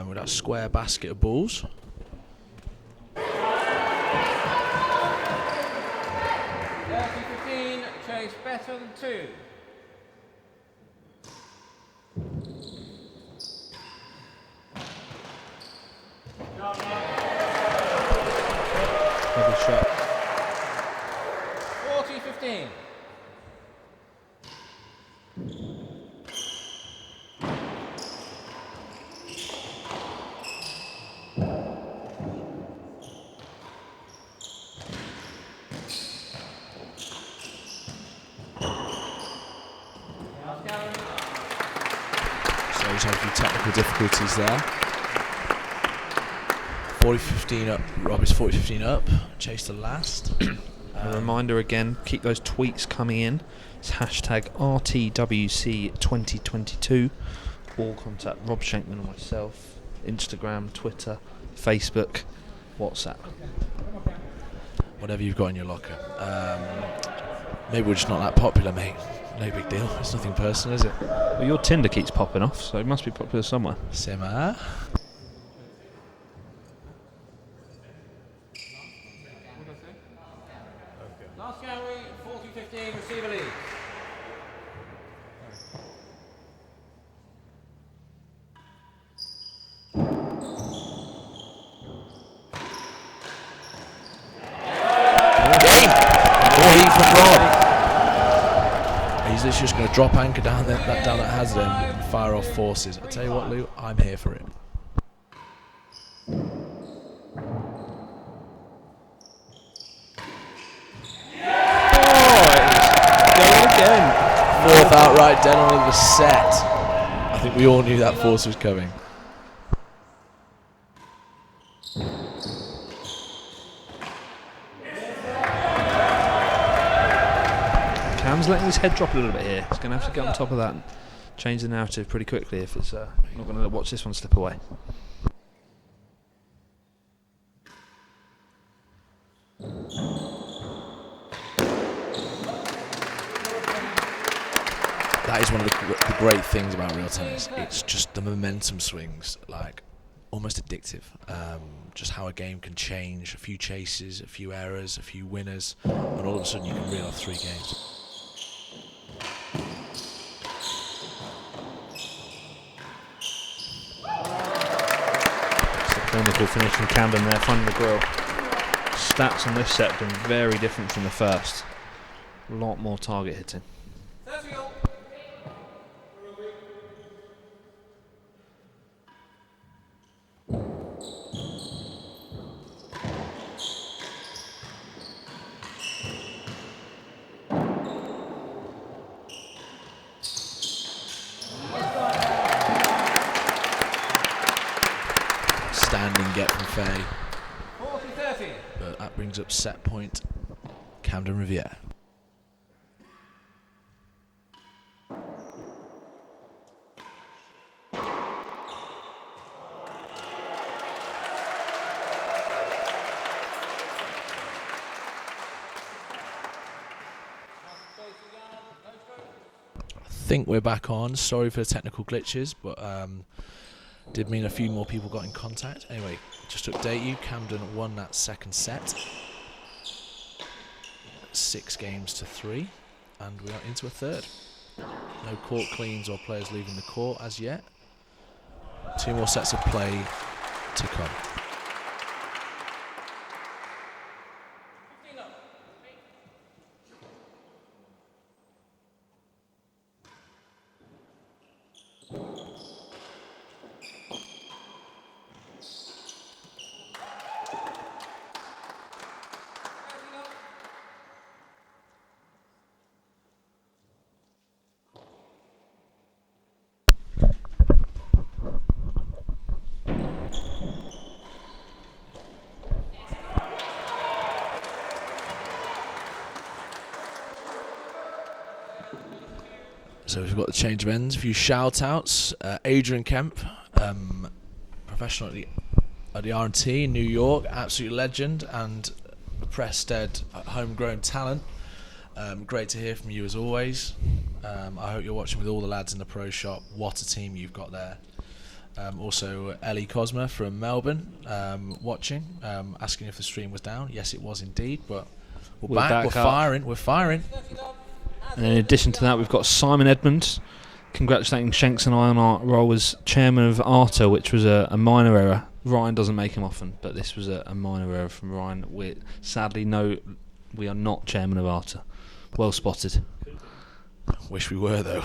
with that square basket of balls. Chase better than 2. Double shot. 40-15. He's had a few technical difficulties there. 40-15 up. Rob is 40-15 up. Chase to last. A reminder again, keep those tweets coming in. It's hashtag RTWC2022. All contact Rob Shankman and myself. Instagram, Twitter, Facebook, WhatsApp. Whatever you've got in your locker. Maybe we're just not that popular, mate. No big deal. It's nothing personal, is it? Well, your Tinder keeps popping off, so it must be popular somewhere. Simmer. Last gallery, 40-15, receiver lead. He's just going to drop anchor down that hazard end and fire off forces. I tell you what, Lou, I'm here for it. Going again. 4th outright dead on the set. I think we all knew that force was coming. Cam's letting his head drop a little bit here. He's going to have to get on top of that and change the narrative pretty quickly if it's not going to watch this one slip away. That is one of the great things about real tennis. It's just the momentum swings, like almost addictive. Just how a game can change. A few chases, a few errors, a few winners, and all of a sudden you can reel off 3 games. Clinical finish from Camden there, finding the grill. Stats on this set have been very different from the first. A lot more target hitting. Standing get from Fahey. 40-30. But that brings up set point Camden Riviere. I think we're back on. Sorry for the technical glitches, but did mean a few more people got in contact. Anyway, just to update you, Camden won that second set. 6-3, and we are into a third. No court cleans or players leaving the court as yet. 2 more sets of play to come. So we've got the change of ends. A few shout-outs. Adrian Kemp, professional at the R&T in New York, absolute legend, and Prested, homegrown talent. Great to hear from you as always. I hope you're watching with all the lads in the pro shop. What a team you've got there. Also, Ellie Cosma from Melbourne watching, asking if the stream was down. Yes, it was indeed, but we're back. We're firing. We're firing. And in addition to that, we've got Simon Edmonds congratulating Shanks and I on our role as chairman of ARTA, which was a minor error. Ryan doesn't make them often, but this was a minor error from Ryan. Sadly, no, we are not chairman of ARTA. Well spotted. Wish we were, though.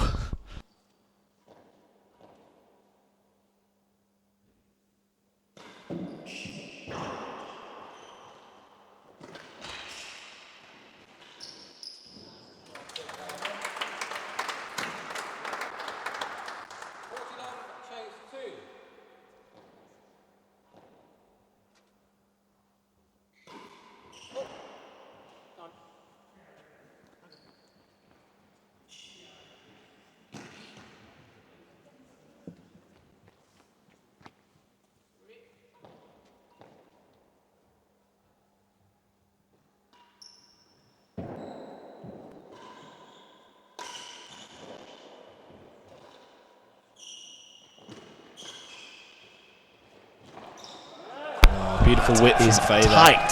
Beautiful width is from Fahey. tight.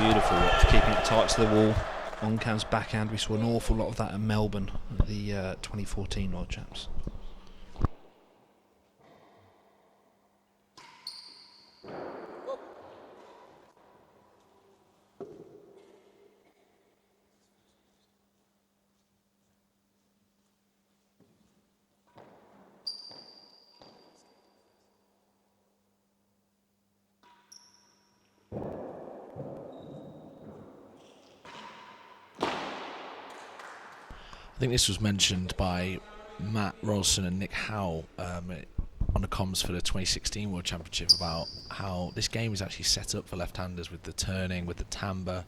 Beautiful width, keeping it tight to the wall. On Cam's backhand, we saw an awful lot of that in Melbourne at the 2014 World Champs. I think this was mentioned by Matt Rolson and Nick Howell on the comms for the 2016 World Championship about how this game is actually set up for left-handers with the turning, with the timbre,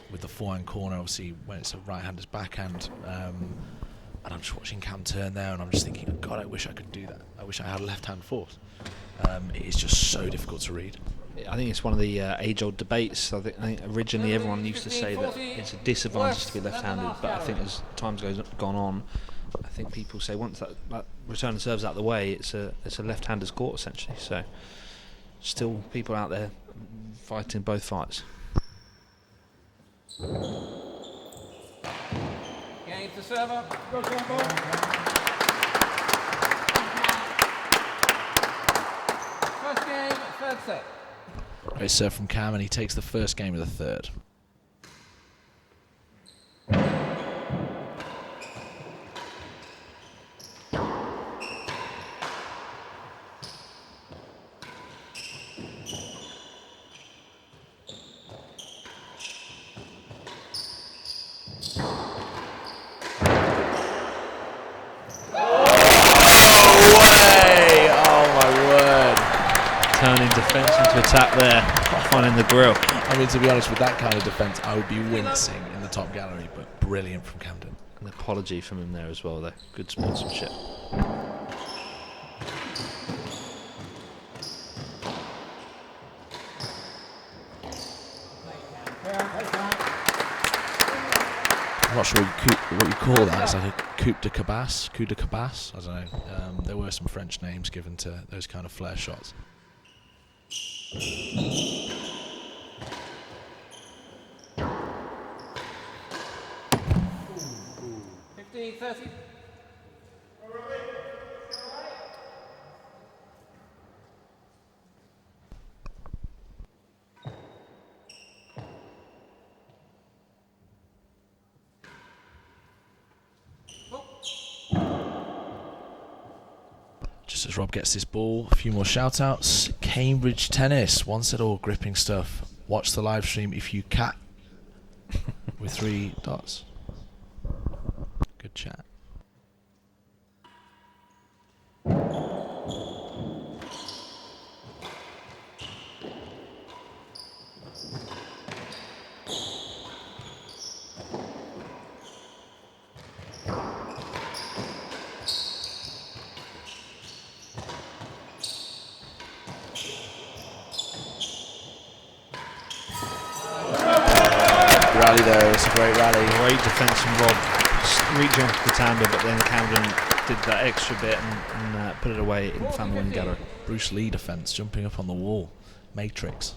with the forehand corner, obviously when it's a right-hander's backhand. And I'm just watching Cam turn there and I'm just thinking, oh God, I wish I could do that. I wish I had a left-hand force. It is just so difficult to read. I think it's one of the age-old debates. I think originally everyone used to say that it's a disadvantage to be left-handed, but I think as time's gone on, I think people say once that return of serve's out of the way, it's a left-hander's court essentially. So still people out there fighting both fights. Gains the server. First game, third set. Great serve from Cam and he takes the first game of the third. Turning defence into attack there, finding the grill. I mean, to be honest, with that kind of defence, I would be wincing in the top gallery, but brilliant from Camden. An apology from him there as well, though. Good sportsmanship. I'm not sure what you call that. It's like a coup de cabas. I don't know. There were some French names given to those kind of flare shots. 15-30. Just as Rob gets this ball, a few more shout outs. Cambridge Tennis, one set all, gripping stuff. Watch the live stream if you can. With 3 dots. Good chat. Rally there, it's a great rally. Great defence from Rob. Reach on to Katanda, but then Camden Prested that extra bit and put it away in fan win gallery. Bruce Lee defence, jumping up on the wall. Matrix.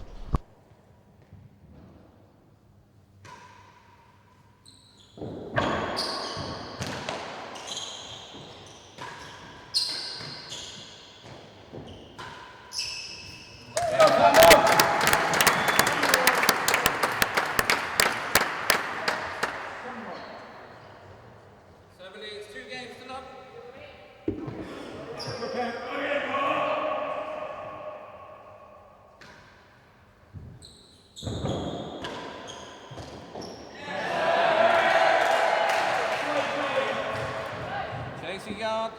Chasing yard.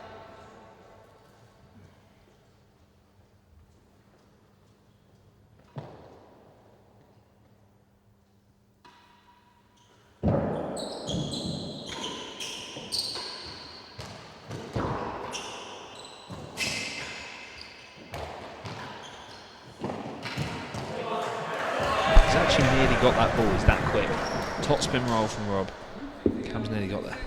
He's actually nearly got that ball. He's that quick. Top spin roll from Rob. Cam's nearly got there.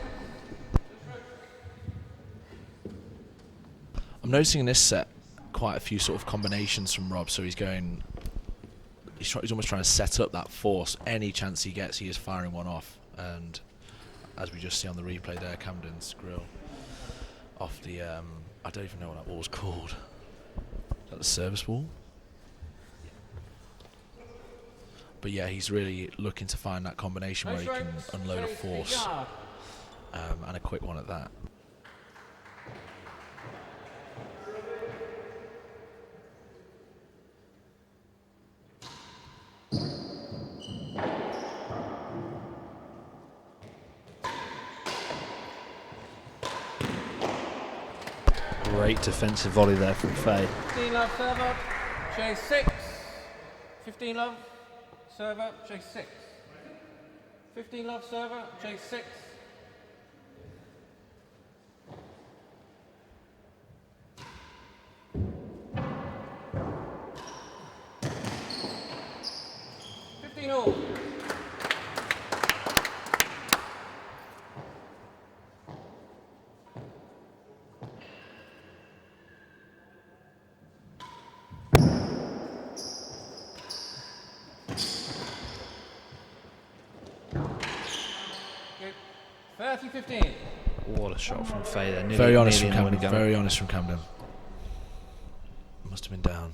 I'm noticing in this set quite a few sort of combinations from Rob. So he's going. He's almost trying to set up that force. Any chance he gets, he is firing one off. And as we just see on the replay there, Camden's grill off the. I don't even know what that wall's called. Is that the service wall? But yeah, he's really looking to find that combination where he can unload a force and a quick one at that. Great defensive volley there from Fahey. 15 love server, chase 6. 15 love server, chase 6. 15 love server, chase 6. All. Okay. 30-15. What a shot from Fahey there. Very honest from Camden. Very honest from Camden. Must have been down.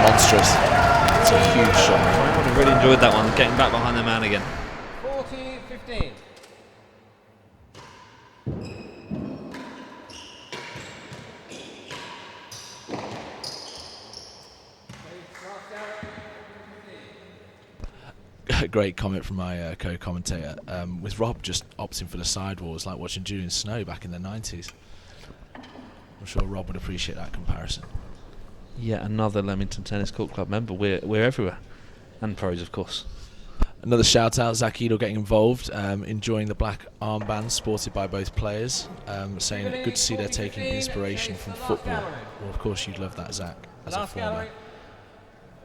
Monstrous. It's a huge shot. I would have really enjoyed that one, getting back behind the man again. 40-15. Great comment from my co-commentator. With Rob just opting for the sidewall, it's like watching Julian Snow back in the 90s. I'm sure Rob would appreciate that comparison. Yet another Leamington Tennis Court Club member. We're everywhere, and pros, of course. Another shout out, Zach Edel getting involved, enjoying the black armband sported by both players, saying that good to see they're taking inspiration from football. Well, of course you'd love that, Zach, as a former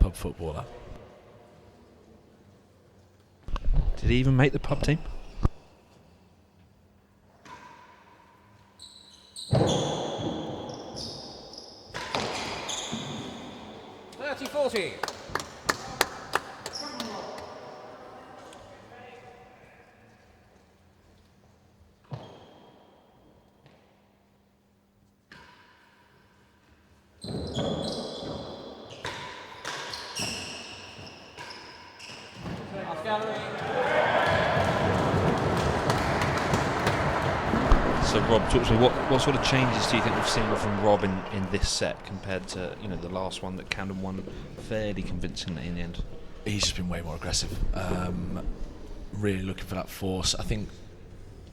pub footballer. Did he even make the pub team? $30-40. So Rob, talk to me. What sort of changes do you think we've seen from Rob in this set compared to the last one that Camden won fairly convincingly in the end? He's just been way more aggressive. Really looking for that force. I think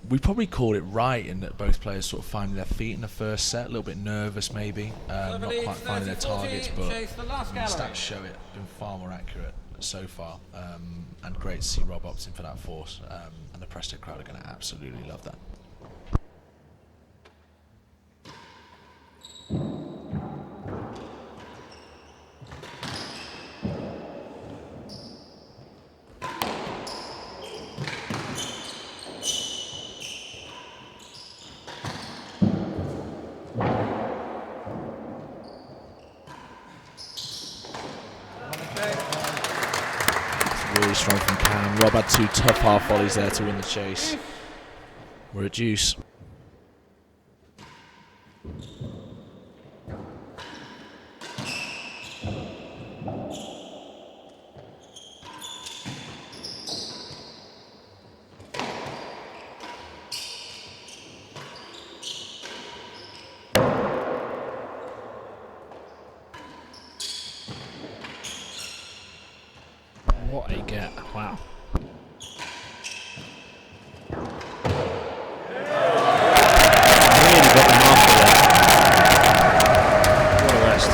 we probably called it right in that both players sort of finding their feet in the first set, a little bit nervous maybe, not quite finding their targets, but the stats show it been far more accurate so far, and great to see Rob opting for that force, and the Prested crowd are going to absolutely love that. Really strong from Cam. Rob had 2 tough half volleys there to win the chase. We're at deuce. What a get. Wow. Really got them after there. What a rest.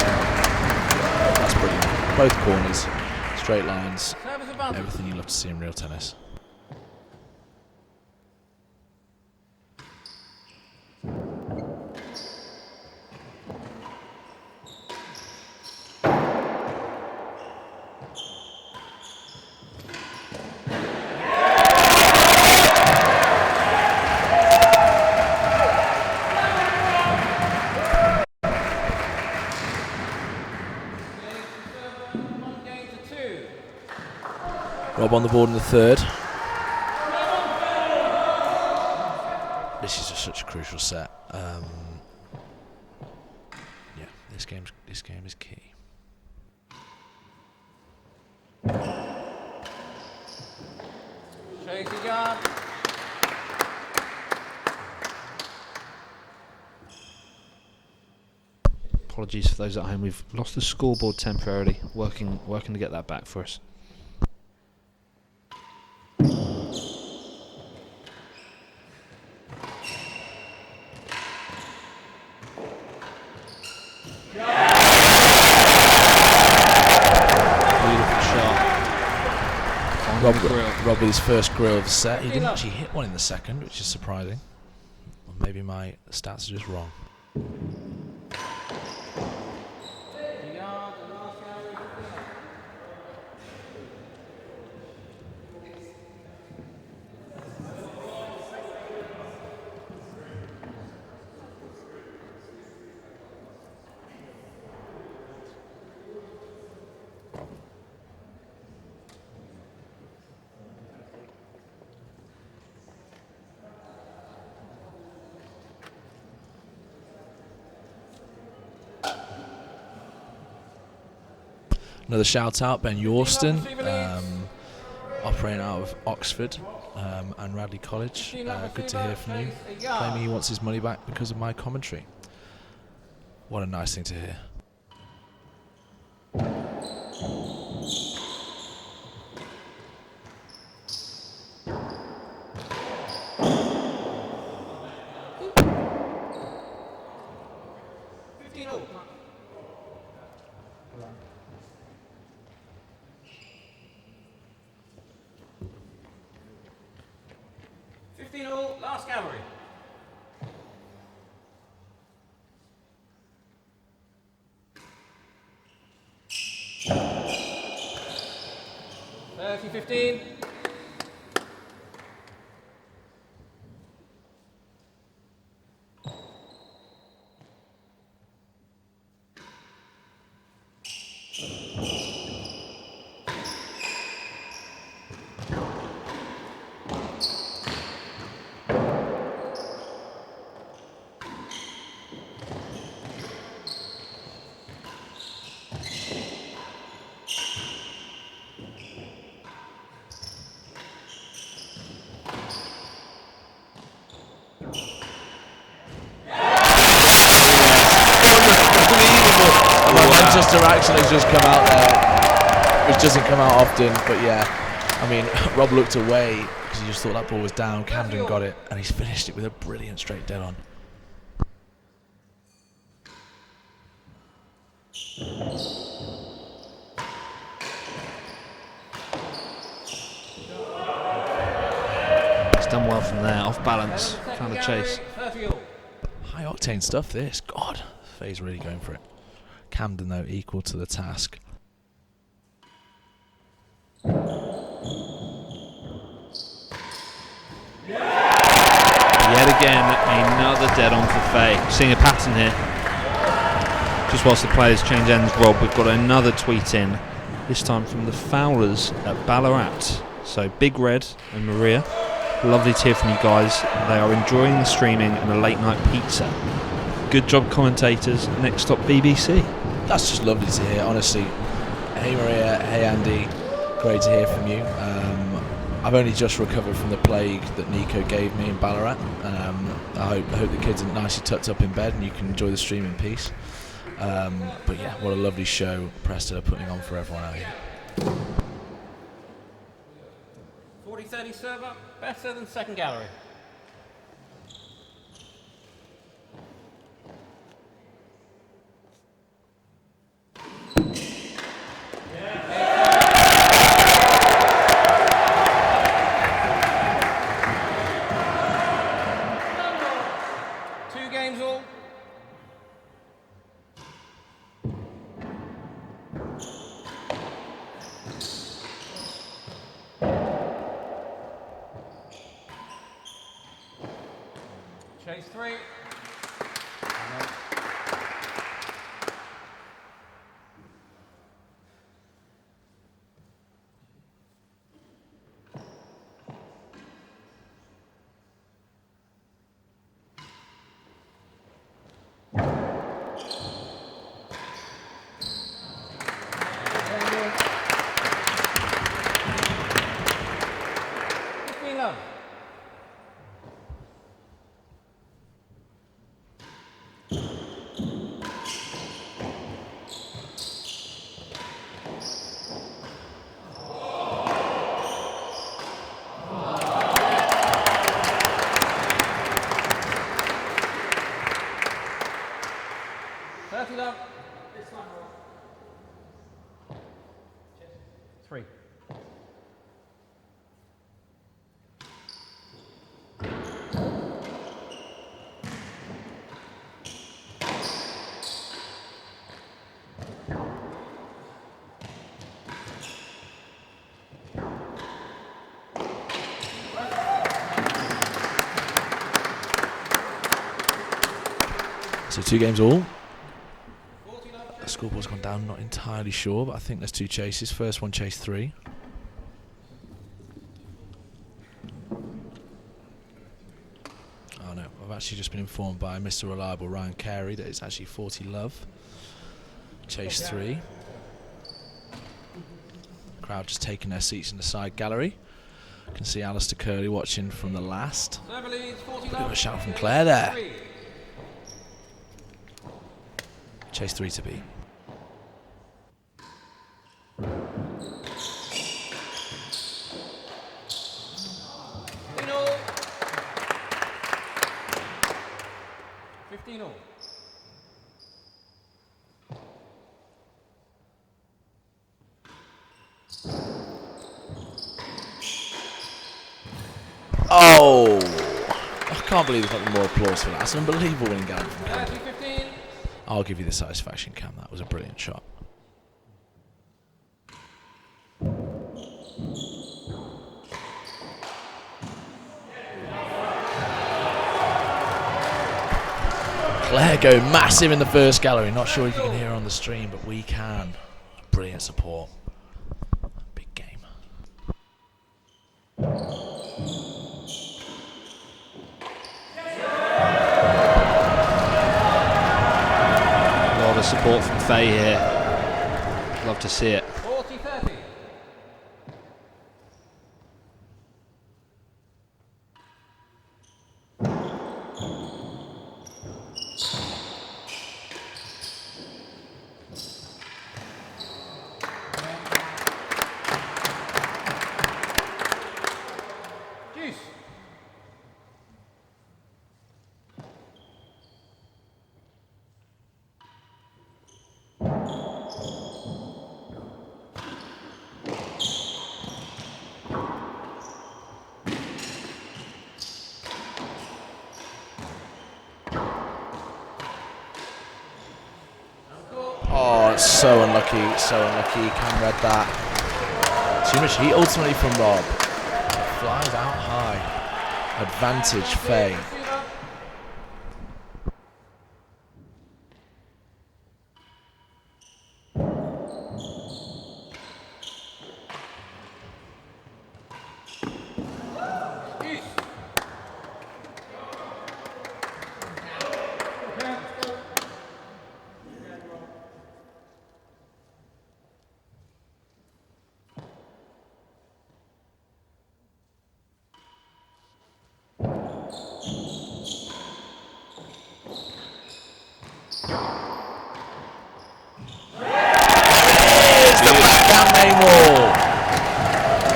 That's brilliant. Both corners, straight lines, Service advantage. everything you love to see in real tennis. Rob on the board in the third. This is just such a crucial set. Yeah, this game is key. Chase guard. Apologies for those at home. We've lost the scoreboard temporarily. Working to get that back for us. Rob with his first grill of the set. He didn't actually hit one in the second, which is surprising. Or maybe my stats are just wrong. Another shout out, Ben Yorston, operating out of Oxford and Radley College. Good to hear from you. Claiming he wants his money back because of my commentary. What a nice thing to hear. Last gallery. $30-15. Manchester action has just come out there, which doesn't come out often, but yeah, I mean, Rob looked away because he just thought that ball was down. Camden got it, and he's finished it with a brilliant straight dead on. He's done well from there, off balance, found a chase. High octane stuff this, God, Fahey's really going for it. Camden though equal to the task. Yet again, another dead on for Fahey. Seeing a pattern here. Just whilst the players change ends, Rob, we've got another tweet in this time from the Fowlers at Ballarat. So Big Red and Maria, lovely to hear from you guys. They are enjoying the streaming and a late night pizza. Good job, commentators. Next stop, BBC. That's just lovely to hear, honestly. Hey Maria, hey Andy, great to hear from you. I've only just recovered from the plague that Nico gave me in Ballarat. I hope the kids are nicely tucked up in bed and you can enjoy the stream in peace. But yeah, what a lovely show Prested are putting on for everyone out here. 40-30 server, better than second gallery. Chase 3. Three. So 2 games all. The scoreboard's gone down, not entirely sure, but I think there's 2 chases. First one, chase 3. Oh no, I've actually just been informed by Mr. Reliable Ryan Carey that it's actually 40 love. Chase 3. Crowd just taking their seats in the side gallery. You can see Alistair Curley watching from the last. Bit of a shout from Claire there. Chase 3 to be. Oh! I can't believe they've got more applause for that. That's an unbelievable winning gallery from Camden. I'll give you the satisfaction, Cam. That was a brilliant shot. Claire go massive in the first gallery. Not sure if you can hear her on the stream, but we can. Brilliant support. Big game. Support from Fahey here. Love to see it. 40-30. Juice. Oh, it's so unlucky, so unlucky. Cam read that. Too much heat ultimately from Rob. Flies out high. Advantage, Fahey.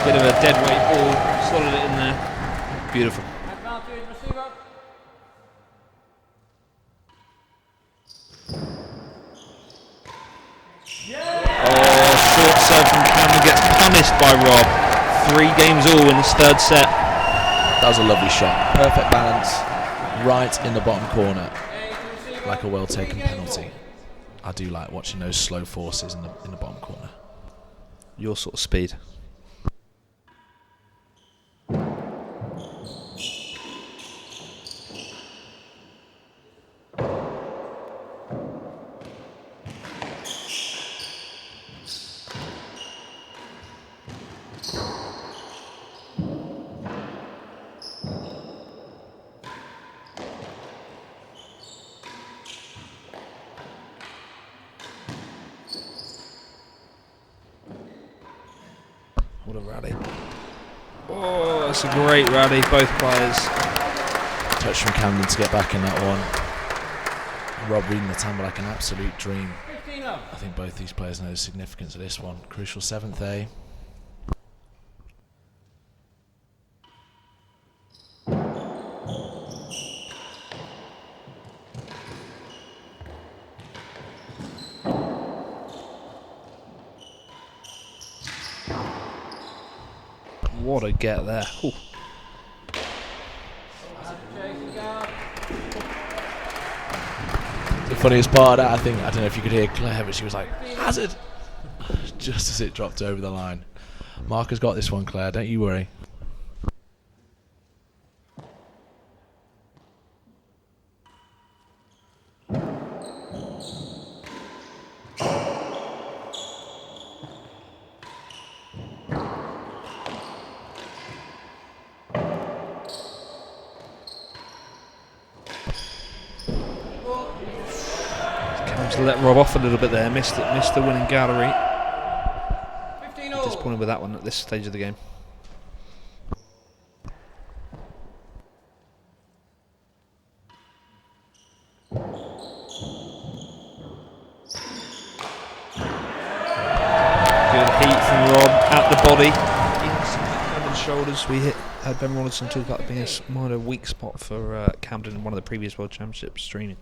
Bit of a dead weight ball, slotted it in there. Beautiful. Advantage receiver. Oh, short serve from Camden gets punished by Rob. 3 games all in his 3rd set. That was a lovely shot. Perfect balance, right in the bottom corner, like a well taken penalty. I do like watching those slow forces in the bottom corner. Your sort of speed. What a rally. Oh, that's a great rally, both players. Touch from Camden to get back in that one. Rob reading the timbre like an absolute dream. I think both these players know the significance of this one. Crucial 7th A. What a get there. Ooh. The funniest part of that, I don't know if you could hear Claire, but she was like, Hazard! Just as it dropped over the line. Mark has got this one, Claire, don't you worry. To let Rob off a little bit there, missed the winning gallery. 15-all. Disappointed with that one at this stage of the game. Good heat from Rob at the body. Into the shoulders. We had Ben Rollinson talk about it being a minor weak spot for Camden in one of the previous World Championships streaming.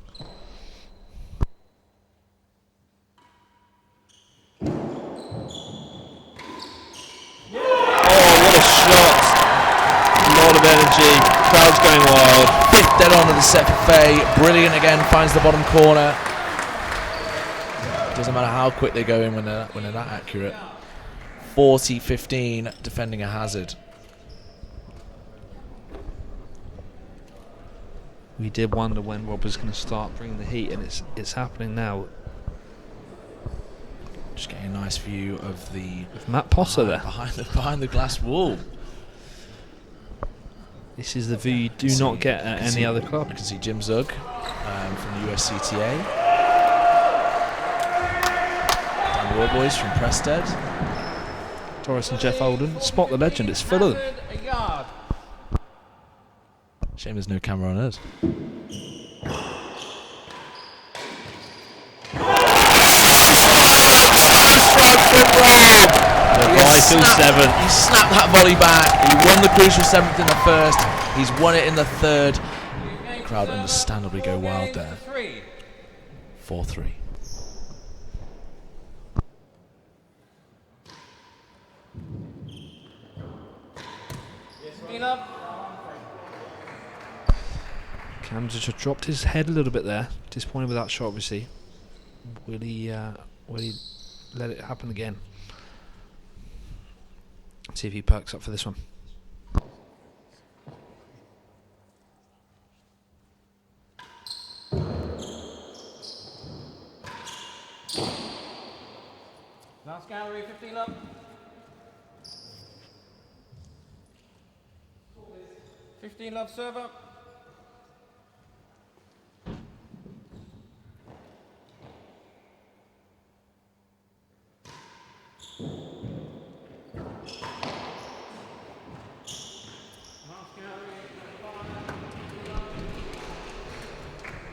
Energy, crowd's going wild. 5th dead on of the set for Fahey. Brilliant again, finds the bottom corner. Doesn't matter how quick they go in when they're that accurate. 40-15, defending a hazard. We did wonder when Rob was going to start bringing the heat, and it's happening now. Just getting a nice view of the With Matt Potter there. behind the glass wall. This is the view you do not get at any other club. I can see Jim Zug from the USCTA. And War Boys from Prested. Torres and Jeff Olden. Spot the legend, it's full of them. A yard. Shame there's no camera on us. He snapped that volley back. He won the crucial 7th in the 1st. He's won it in the 3rd. The crowd understandably go wild there. 4-3. Camden just dropped his head a little bit there. Disappointed with that shot, obviously. Will he let it happen again? See if he perks up for this one. Last gallery, 15 up. 15 love server.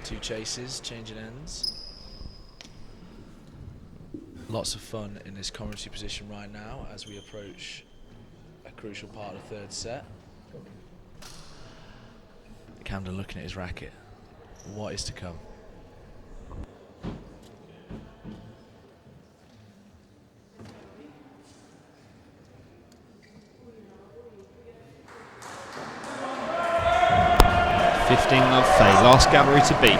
Two chases, changing ends. Lots of fun in this commentary position right now as we approach a crucial part of the third set. Camden looking at his racket. What is to come? Of Fahey, last gallery to beat.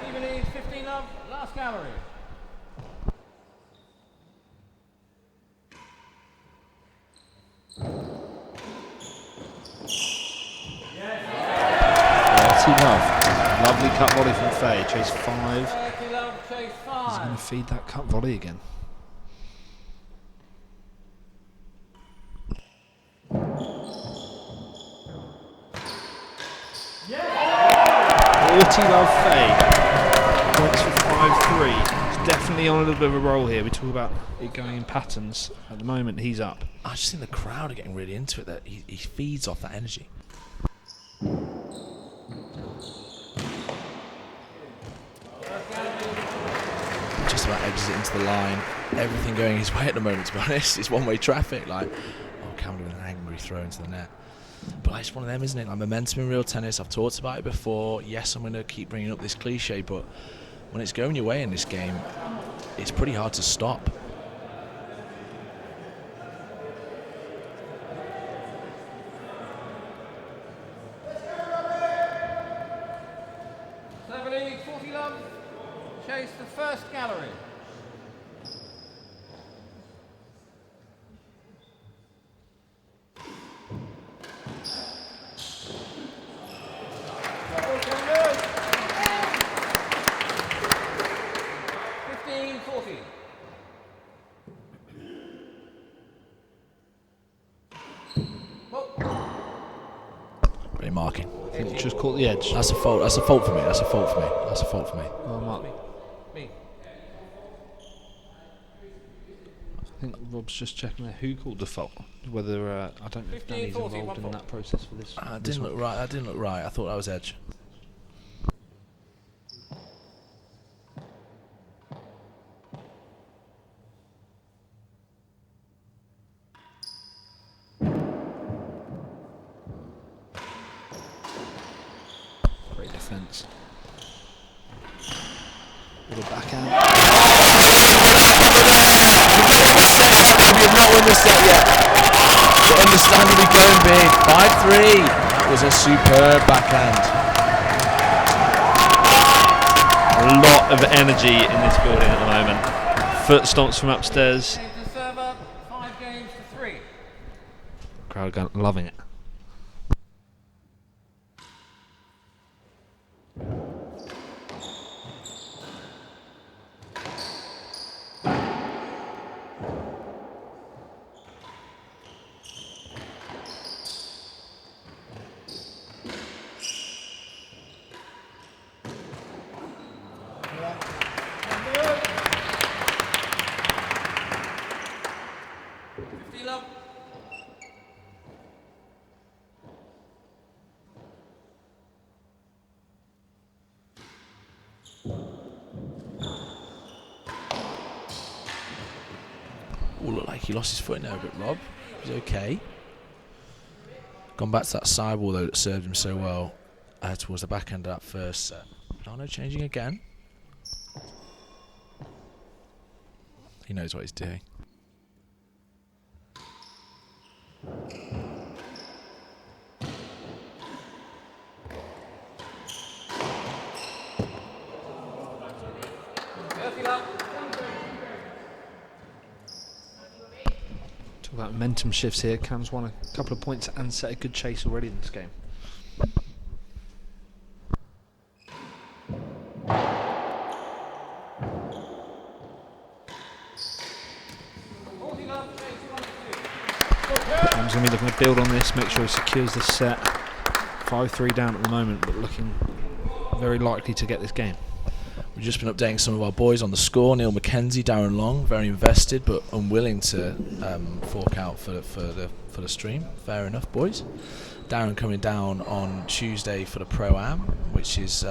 Even leads 15 love, last gallery. Lovely cut volley from Fahey, chase 5. 30 love, chase 5. He's going to feed that cut volley again. Love Fahey points for 5-3. He's definitely on a little bit of a roll here. We talk about it going in patterns. At the moment, he's up. I just think the crowd are getting really into it. That he feeds off that energy. Just about exit into the line. Everything going his way at the moment. To be honest, it's one-way traffic. Like, oh, Camden with an angry throw into the net. But like, it's one of them, isn't it? Like, momentum in real tennis. I've talked about it before. Yes, I'm going to keep bringing up this cliche, but when it's going your way in this game, it's pretty hard to stop. Server lead, 40 love, chase the first gallery. Great marking. I think just caught the edge. That's a fault. That's a fault for me. That's a fault for me. That's a fault for me. Well, Mark. Me. I think Rob's just checking there who called the fault. Whether I don't know if Danny's 15, 40, involved in 1 that process for this. That this didn't one. look right. That didn't look right. I thought that was edge. Great defence. Little backhand. We have not won this set yet. But understandably going big. 5-3. That was a superb backhand. A lot of energy in this building at the moment. Foot stomps from upstairs. Games to server, 5 games to 3. Crowd loving it. Oh, looked like he lost his foot in there, but Rob was okay. Gone back to that sidewall though that served him so well towards the back end of that first set. Dano changing again. He knows what he's doing. Talk about momentum shifts here. Cam's won a couple of points and set a good chase already in this game. Cam's going to be looking to build on this, make sure he secures this set. 5-3 down at the moment, but looking very likely to get this game. We've just been updating some of our boys on the score. Neil McKenzie, Darren Long, very invested but unwilling to fork out for the stream. Fair enough, boys. Darren coming down on Tuesday for the Pro-Am, which is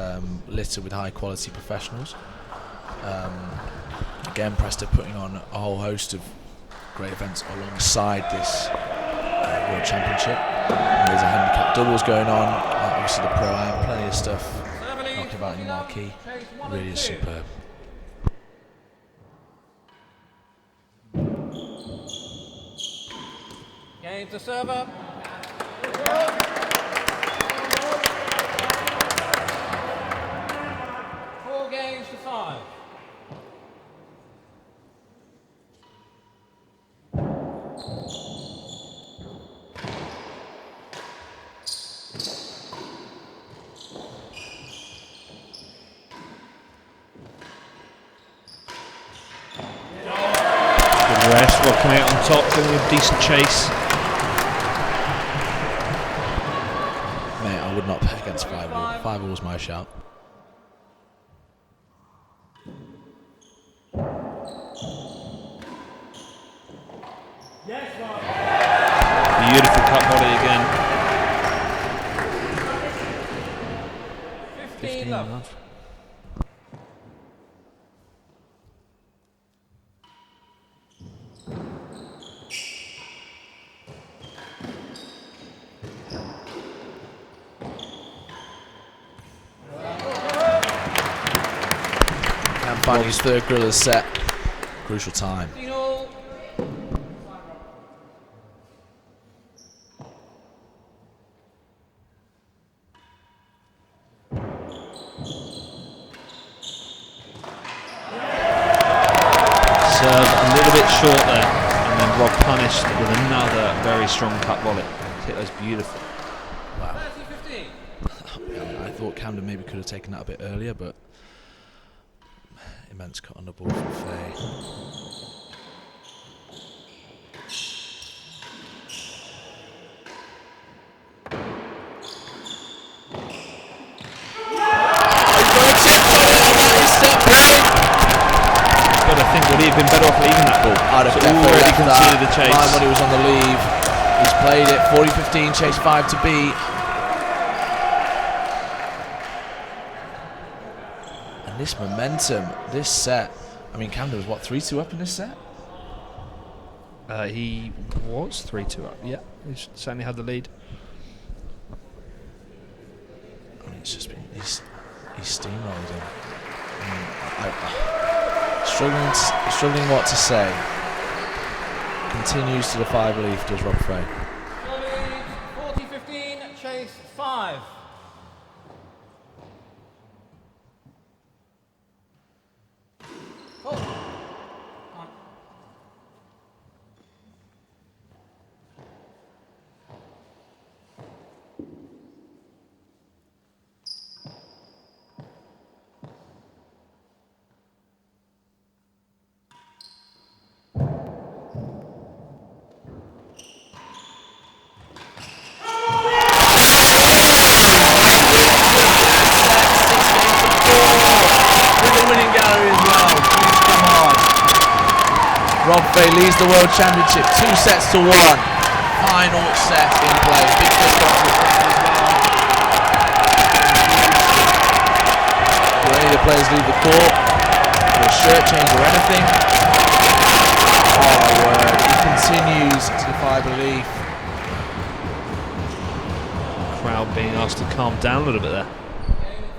littered with high quality professionals. again, Prested putting on a whole host of great events alongside this World Championship. And there's a handicap doubles going on, obviously the Pro-Am, plenty of stuff knocking about in the marquee. Really is superb. Game to server. 4 games to 5. Good rest, well coming out on top, giving a decent chase. Mate, I would not bet against 5-all. 5-all was my shout. Beautiful cut body again. 15 love. And finding his third griller set. Crucial time. 15 all. Serve a little bit short there, and then Rob punished with another very strong cut volley. Hit those beautiful. Wow. 30-15. I thought Camden maybe could have taken that a bit earlier, but immense cut on the ball from Fahey. But I think would he have been better off leaving that ball? I'd have So definitely already left considered the that. chase. Mine when he was on the leave. He's played it. 40-15, chase 5 to beat. And this momentum, this set. I mean, Camden was what, 3-2 up in this set? He was 3-2 up. Yeah, he certainly had the lead. I mean, it's just been he's steamrolled him. Struggling what to say. Continues to defy belief, does Rob Fahey. 40-15, chase 5. Oh. Rob Fahey leads the World Championship 2-1. Final set in play. Big fist bump to Prested as well. Do any of the players leave the court for a shirt change or anything? Oh my word, he continues to defy belief. Crowd being asked to calm down a little bit there.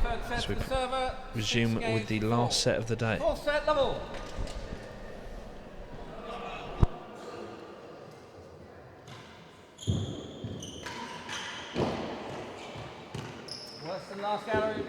Third set So we to the server. resume 6 with the games, last set of the day. 4th set level. Worse than last gallery.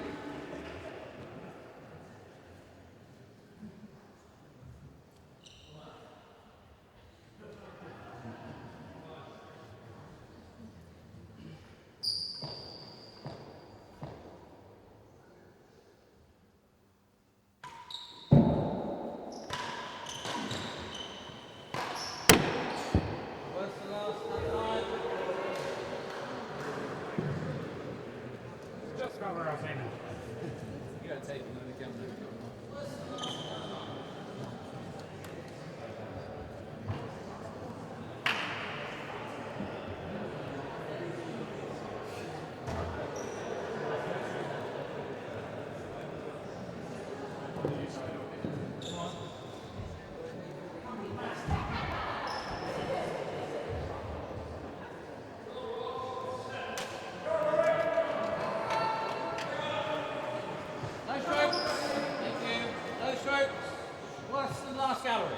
First and last gallery.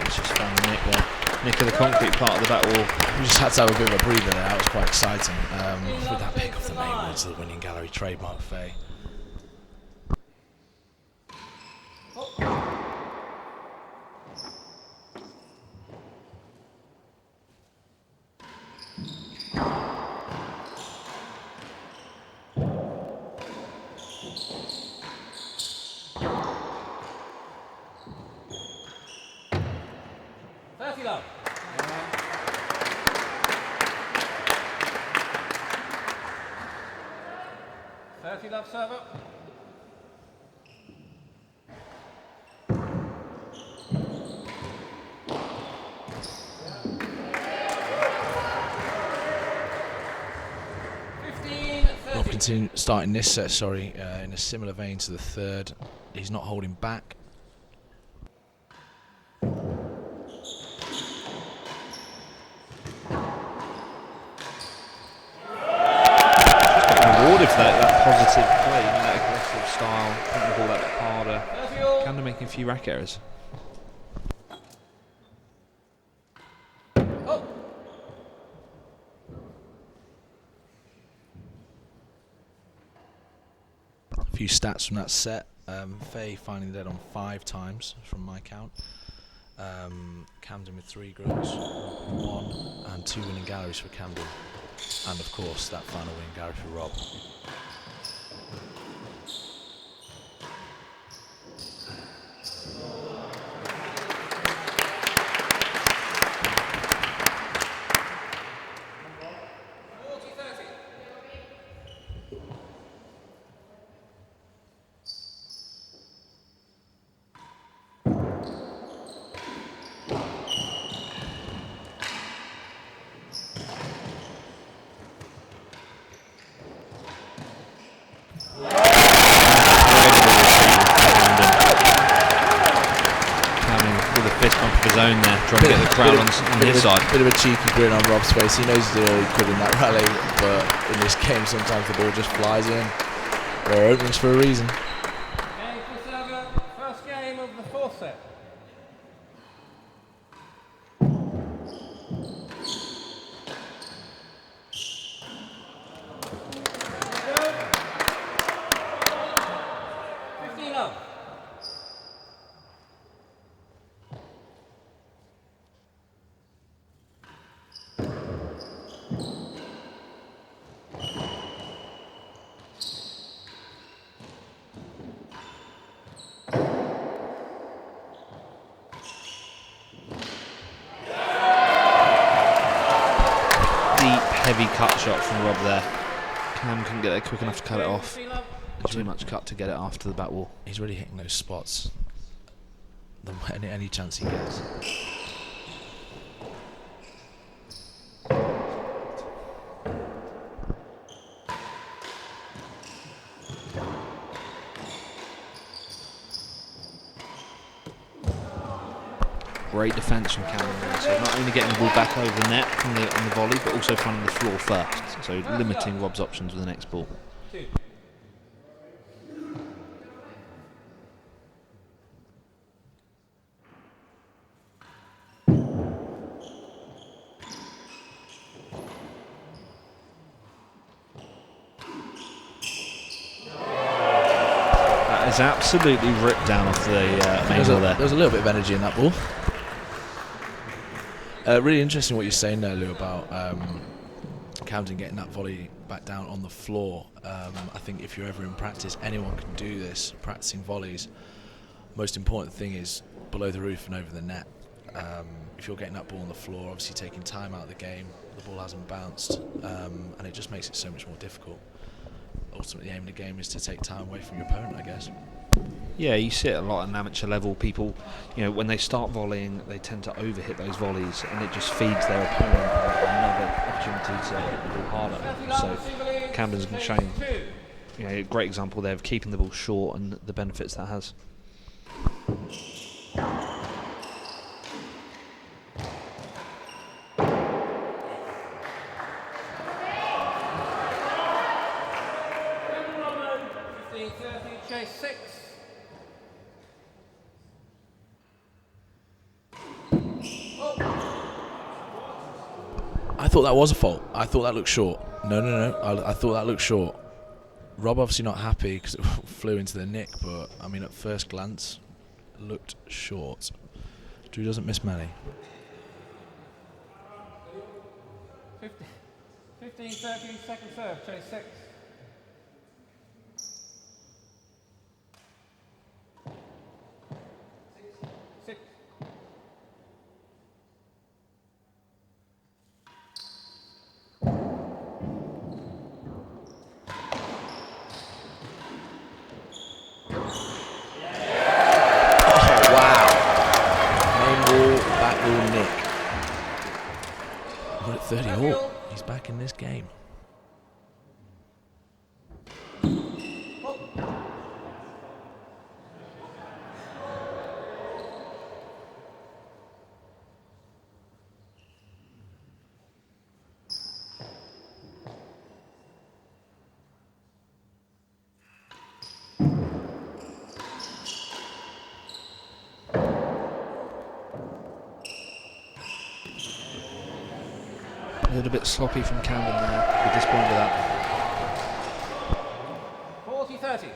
It's just found the nick there. Nick of the concrete part of the back wall. We just had to have a bit of a breather there. That was quite exciting. With that pick off the main woods, the winning gallery trademark Fahey. Love. 30 love server. Rob continue starting this set, in a similar vein to the third. He's not holding back. That positive play, that aggressive style, putting the ball out a bit harder. Camden making a few rack errors. A few stats from that set. Fahey finding dead on 5 times from my count. Camden with 3 grills, 1 and 2 winning galleries for Camden. And of course that final winning gallery for Rob. Zone there, trying to get the crowd on his side. Bit of a cheeky grin on Rob's face. He knows he's doing all he could in that rally, but in this game sometimes the ball just flies in. There are openings for a reason. Game for server, first game of the 4th set. Heavy cut shot from Rob there. Cam couldn't get there quick enough to cut it off. Too much cut to get it after the back wall. He's really hitting those spots. Any chance he gets. Great defence from Camden. So not only getting the ball back over the net on the volley, but also finding the floor first. So limiting Rob's options with the next ball. That is absolutely ripped down off the main ball there. There was a little bit of energy in that ball. Really interesting what you're saying there, Lou, about Camden getting that volley back down on the floor. I think if you're ever in practice, anyone can do this, practicing volleys. Most important thing is below the roof and over the net. If you're getting that ball on the floor, obviously taking time out of the game, the ball hasn't bounced, and it just makes it so much more difficult. Ultimately, the aim of the game is to take time away from your opponent, I guess. Yeah, you see it a lot at an amateur level. People, when they start volleying, they tend to overhit those volleys, and it just feeds their opponent another opportunity to hit the ball harder. So Camden's showing, a great example there of keeping the ball short and the benefits that has. thought that was a fault. I thought that looked short. No. I thought that looked short. Rob obviously not happy because it flew into the nick, but I mean at first glance, it looked short. Drew doesn't miss many. 15-13, second serve, chase 6. Nick. We're at 30 all. He's back in this game. A little bit sloppy from Camden there. Be disappointed with that. 40-30.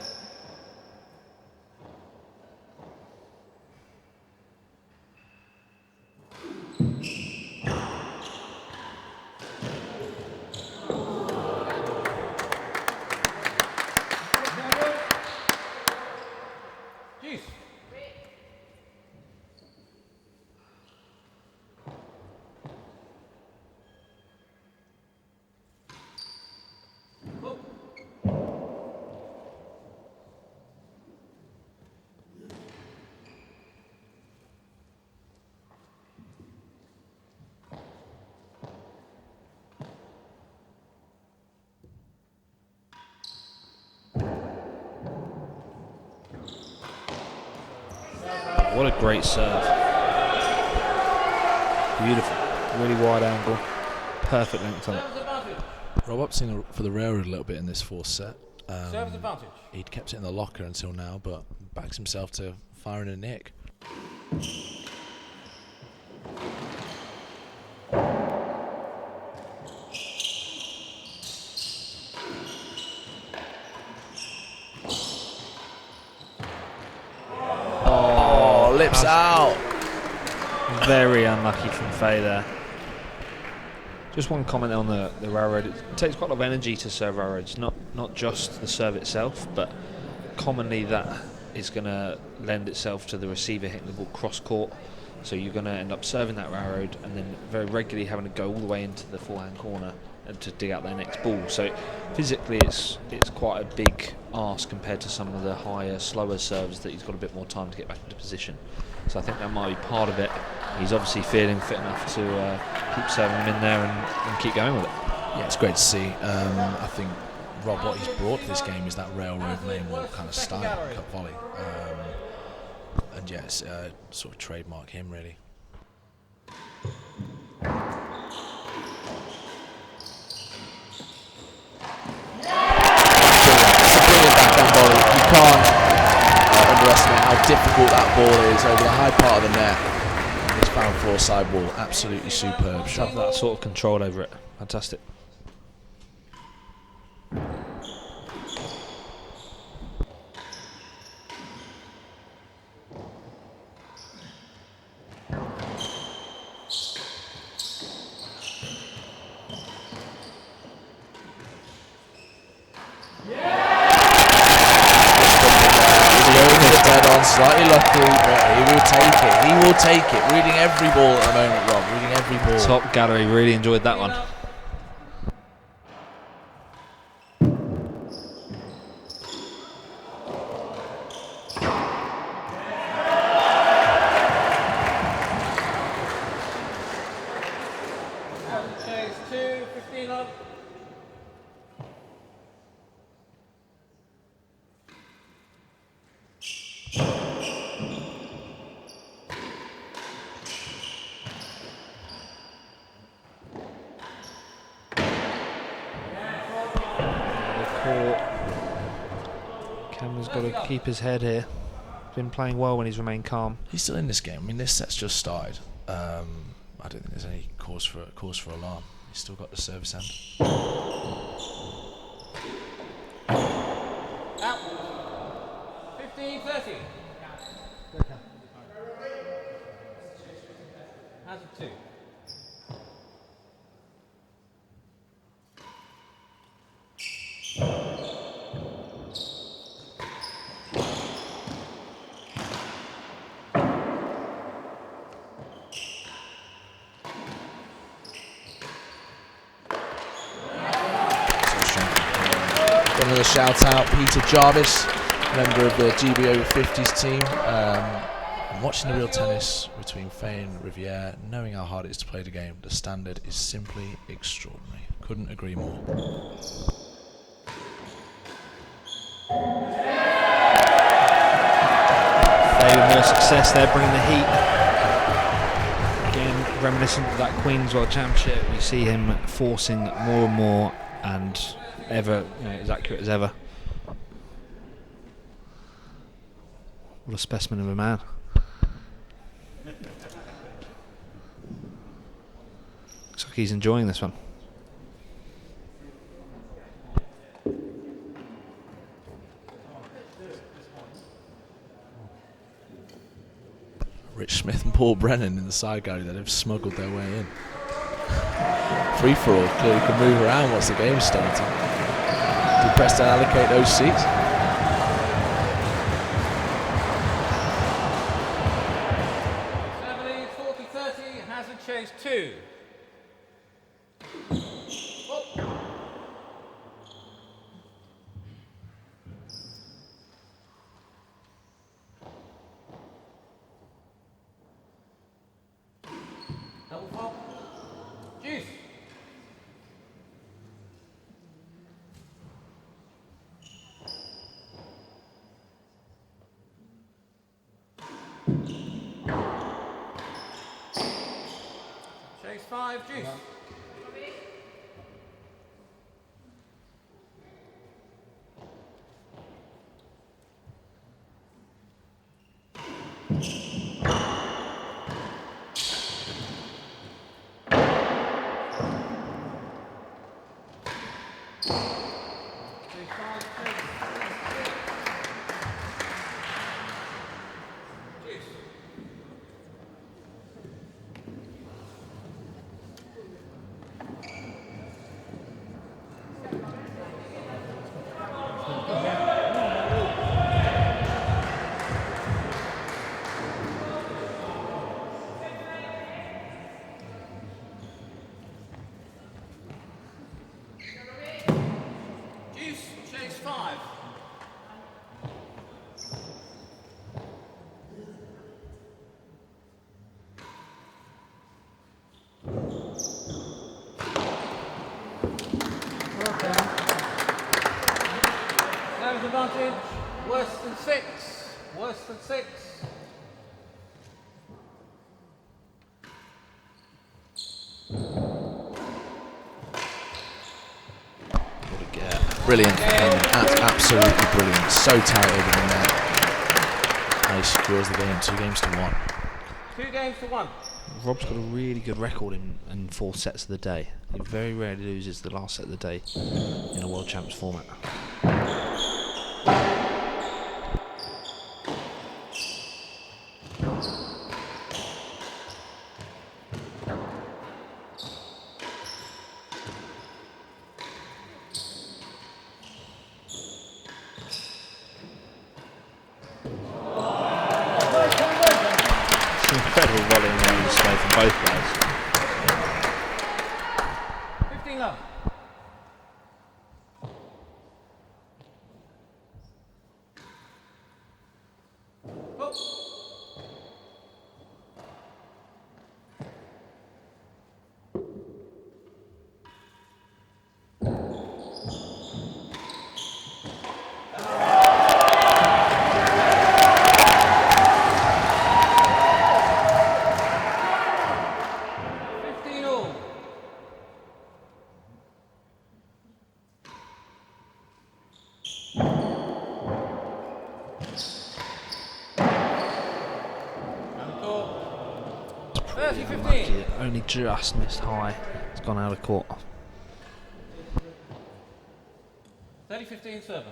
Juice. What a great serve. Beautiful. Really wide angle. Perfect length on it. Rob opting for the railroad a little bit in this fourth set. Service advantage. He'd kept it in the locker until now, but backs himself to firing a nick. Lips out. Very unlucky from Fahey there. Just one comment on the railroad. It takes quite a lot of energy to serve railroads, not just the serve itself, but commonly that is going to lend itself to the receiver hitting the ball cross court. So you're going to end up serving that railroad and then very regularly having to go all the way into the forehand corner and to dig out their next ball. So physically it's quite a big ask compared to some of the higher, slower serves that he's got a bit more time to get back into position. So I think that might be part of it. He's obviously feeling fit enough to keep serving him in there and keep going with it. Yeah, it's great to see. I think Rob, what he's brought to this game is that railroad main wall kind of style, cut volley. And yeah, it's sort of trademark him really. You can't underestimate how difficult that ball is over the high part of the net. And this found floor side wall, absolutely superb shot. Have that sort of control over it. Fantastic. Slightly lucky, but he will take it. He will take it. Reading every ball at the moment, Rob. Reading every ball. Top gallery. Really enjoyed that one. Chase 2, 15 love. Camden's got to keep his head here. Been playing well when he's remained calm. He's still in this game. I mean, this set's just started. I don't think there's any cause for alarm. He's still got the service end. Out. 15-30. Hazard 2. Another shout out, Peter Jarvis, member of the GB over 50s team. I'm watching the real tennis between Fahey and Riviere, knowing how hard it is to play the game. The standard is simply extraordinary. Couldn't agree more. Fahey with more success there, bringing the heat. Again, reminiscent of that Queen's World Championship. You see him forcing more and more, and ever, as accurate as ever. What a specimen of a man. Looks like he's enjoying this one. Rich Smith and Paul Brennan in the side gallery that have smuggled their way in. Free for all, clearly can move around once the game's started. Did Prested allocate those seats? Seventy, 40-30, hazard chase 2. Double fault. Juice. Chase 5, juice. Chase 5. Service advantage, worse than 6. Worse than 6. Brilliant for Camden, absolutely brilliant. So tight over the net. And he secures the game, 2 games to 1. 2 games to 1. Rob's got a really good record in 4 sets of the day. He very rarely loses the last set of the day in a World Champs format. Incredible volley on the display from both players. 15 love. Unlucky, only just missed high. It's gone out of court. 30-15 server.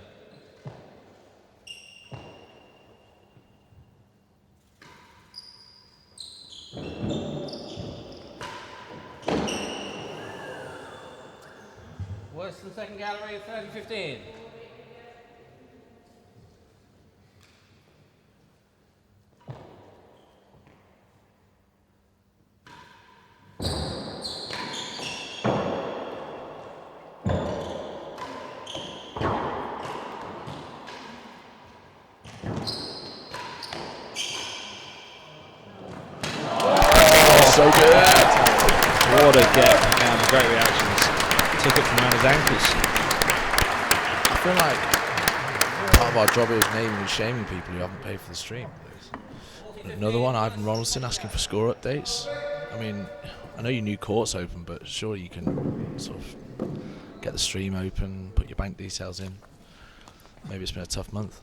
Worse than second gallery, 30-15. So good. What a get from Camden. Great reactions. Took it from around his ankles. I feel like part of our job is naming and shaming people who haven't paid for the stream. Another one, Ivan Ronaldson asking for score updates. I mean, I know your new court's open, but surely you can sort of get the stream open, put your bank details in. Maybe it's been a tough month.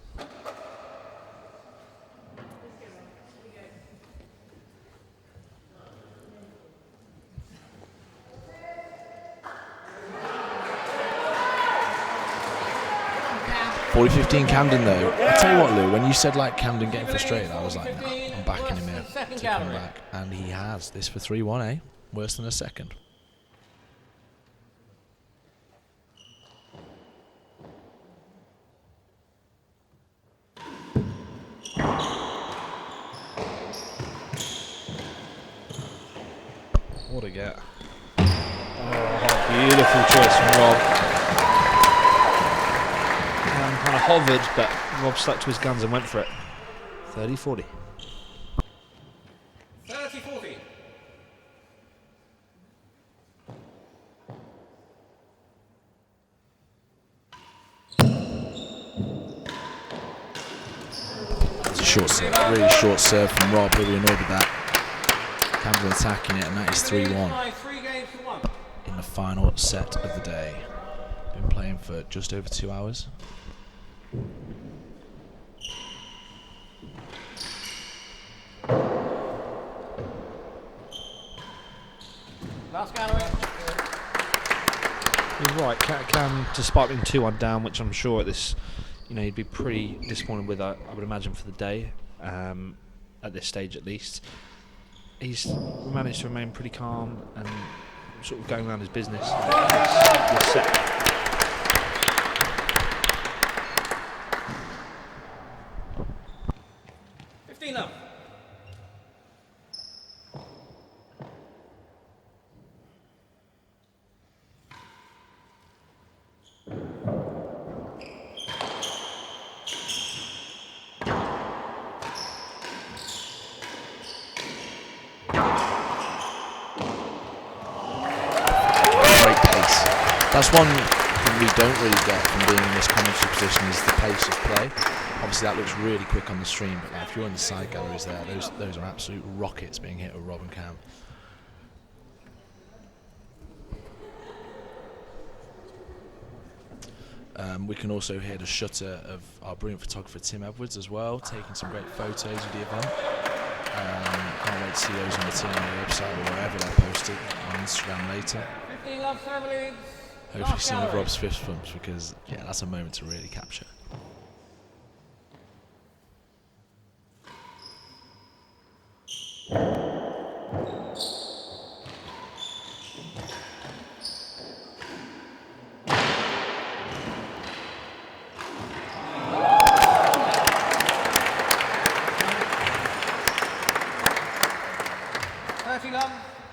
.40-15 Camden though. I tell you what, Lou, when you said like Camden getting frustrated, I was like, nah, I'm backing him here to come back, and he has. This for 3-1, eh? Worse than a second. What a get. Oh, beautiful choice from Rob. Kind of hovered, but Rob stuck to his guns and went for it. 30-40. 30-40. It's a short serve, really short serve from Rob. Really annoyed with that. Camden attacking it, and that is 3-1 in the final set of the day. Been playing for just over 2 hours. Last gallery. You're right. Cam, despite being 2-1 down, which I'm sure at this, he'd be pretty disappointed with. I would imagine for the day, at this stage at least. He's managed to remain pretty calm and sort of going around his business. This set. Up. Great pace. That's one thing we don't really get from being in this commentary position is the pace of play. Obviously that looks really quick on the stream, but if you're in the side galleries there, those are absolute rockets being hit with Rob and Cam. We can also hear the shutter of our brilliant photographer Tim Edwards as well, taking some great photos of the event. Can't wait to see those on the TNA website or wherever they're posted on Instagram later. 15 love server leads. Hopefully some of Rob's fist bumps, because yeah, that's a moment to really capture.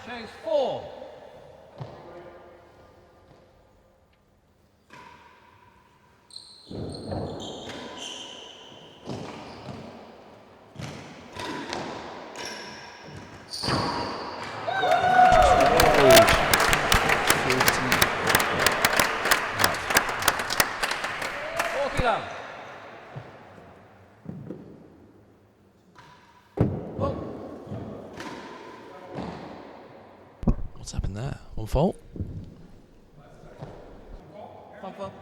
Chase 4. What's happened there? One fault? One fault.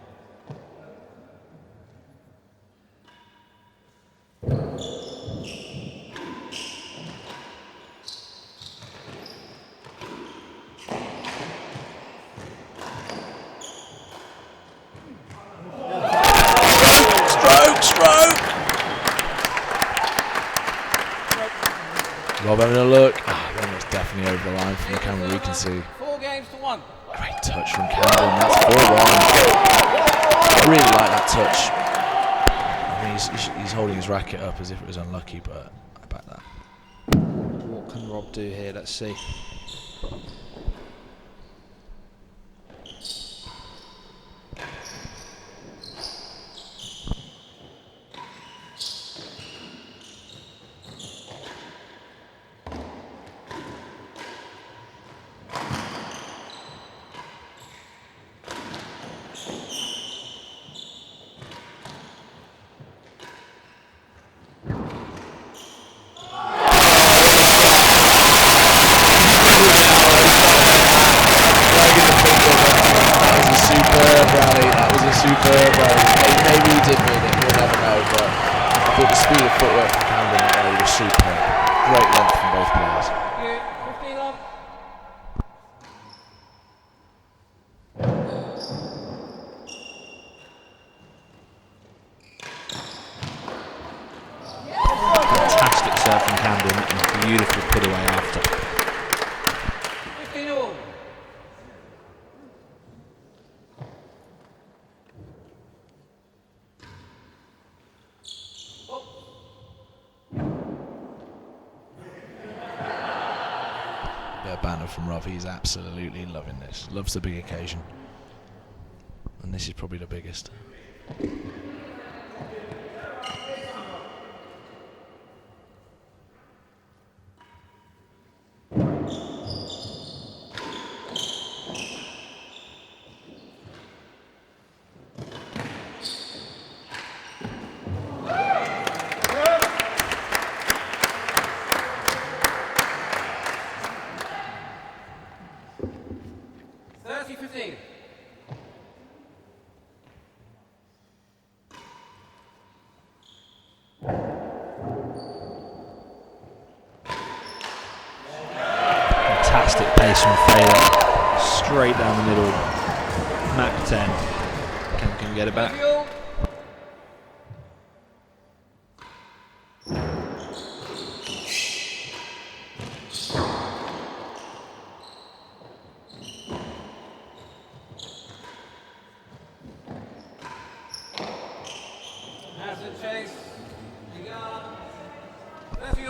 Rob having a look. That was definitely over the line from the camera. We can see. 4 games to 1. Great touch from Camden. That's 4-1. I really like that touch. I mean, he's holding his racket up as if it was unlucky, but I back that. What can Rob do here? Let's see. Superb rally. Maybe he did mean it, we'll never know, but I thought the speed of footwork from Camden that rally was superb. Great length from both players. 15 love. Fantastic serve from Camden and beautiful put away after. 15 all. Banner from Rob, he's absolutely loving this. Loves the big occasion. And this is probably the biggest. Fantastic pace from Fahey, straight down the middle, Mach 10. Can we get it back?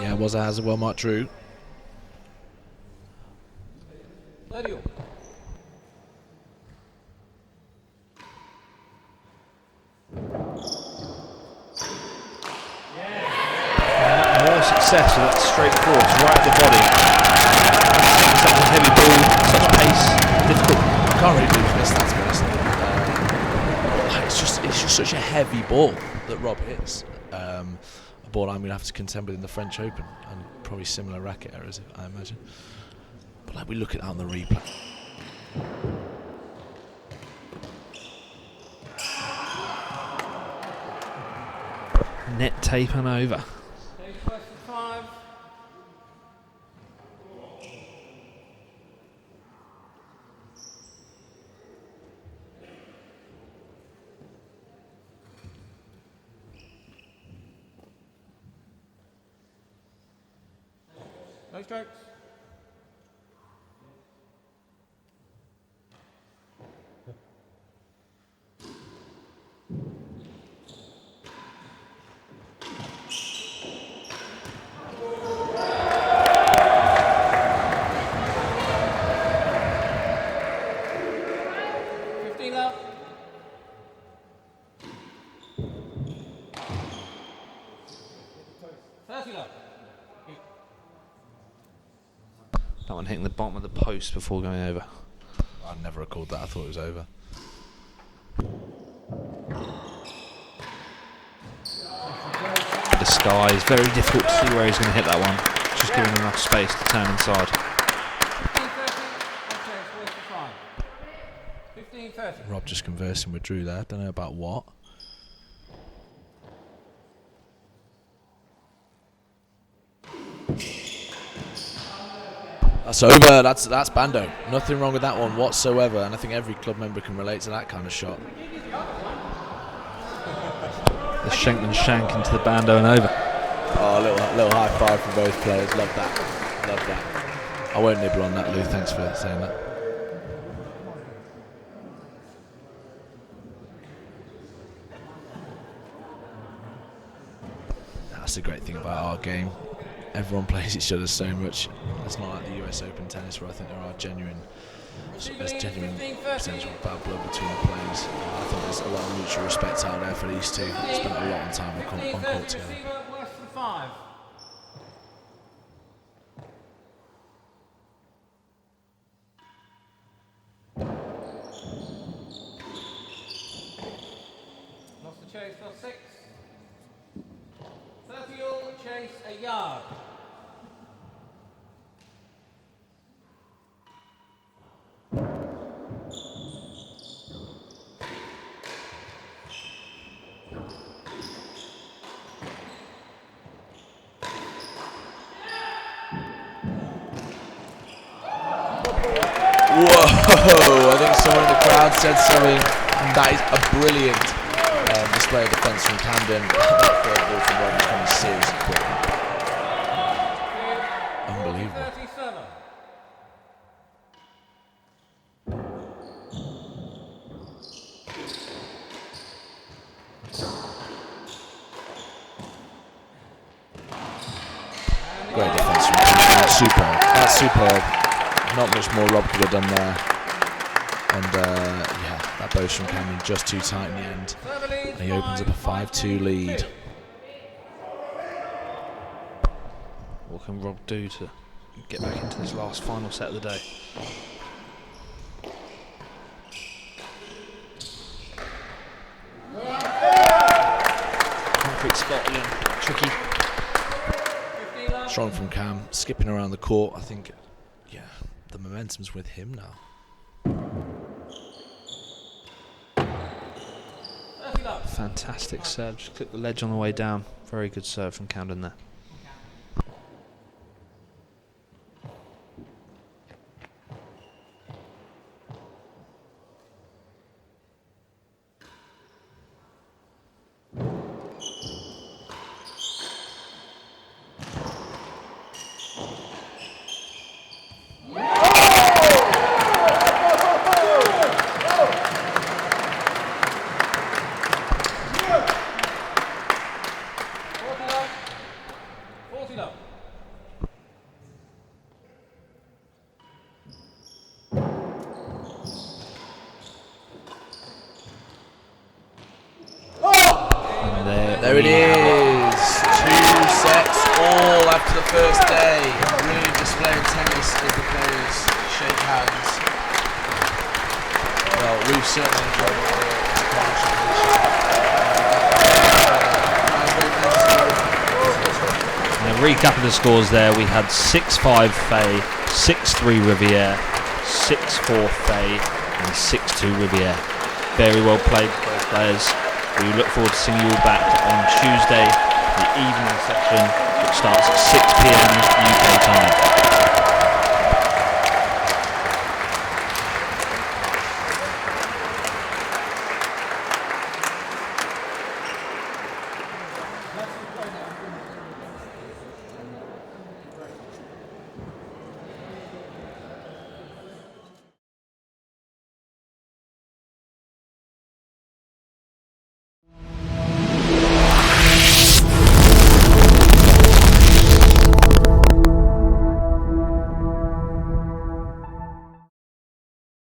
Yeah, was a hazard, well marked Drew. More success with that straight forward, right at the body. Such a heavy ball, such pace, difficult. I can't really believe this, that's honest. It's just such a heavy ball that Rob hits. A ball I'm going to have to contend with in the French Open, and probably similar racket errors, I imagine. But like we look at that on the replay. Net tape and over. No strokes. That one hitting the bottom of the post before going over. I never recalled that, I thought it was over. The sky is very difficult to see where he's going to hit that one. Just giving him enough space to turn inside. 15-30. Rob just conversing with Drew there, don't know about what. That's over, that's Bando. Nothing wrong with that one whatsoever, and I think every club member can relate to that kind of shot. The Schenkman shank into the Bando and over. Oh, a little high five from both players, love that. Love that. I won't nibble on that, Lou. Thanks for saying that. That's the great thing about our game. Everyone plays each other so much. It's not like the US Open tennis where I think there's genuine potential bad blood between the players. I think there's a lot of mutual respect out there for these two. Spent a lot of time on court together. Lost the chase, lost 6. 30 all, chase a yard. Whoa! I think someone in the crowd said something, and that is a brilliant display of defence from Camden. That third ball from Rob becomes seriously quick. Unbelievable. 37. Great defence from Camden. Superb. That's superb. Not much more Rob could have done there. And yeah, that boast from Camden just too tight in the end. And he opens up a 5-2 lead. What can Rob do to get back into this last final set of the day? Concrete spot again, tricky. Strong from Cam, skipping around the court. I think, yeah, the momentum's with him now. Fantastic serve, just clipped the ledge on the way down. Very good serve from Camden there. There it is. 2 sets all after the first day. Really displaying tennis as the players shake hands. Well, we've certainly enjoyed the partnership. And a recap of the scores there, we had 6-5 Fahey, 6-3 Riviere, 6-4 Fahey and 6-2 Riviere. Very well played, both players. We look forward to seeing you all back on Tuesday, the evening session, which starts at 6 p.m. UK time.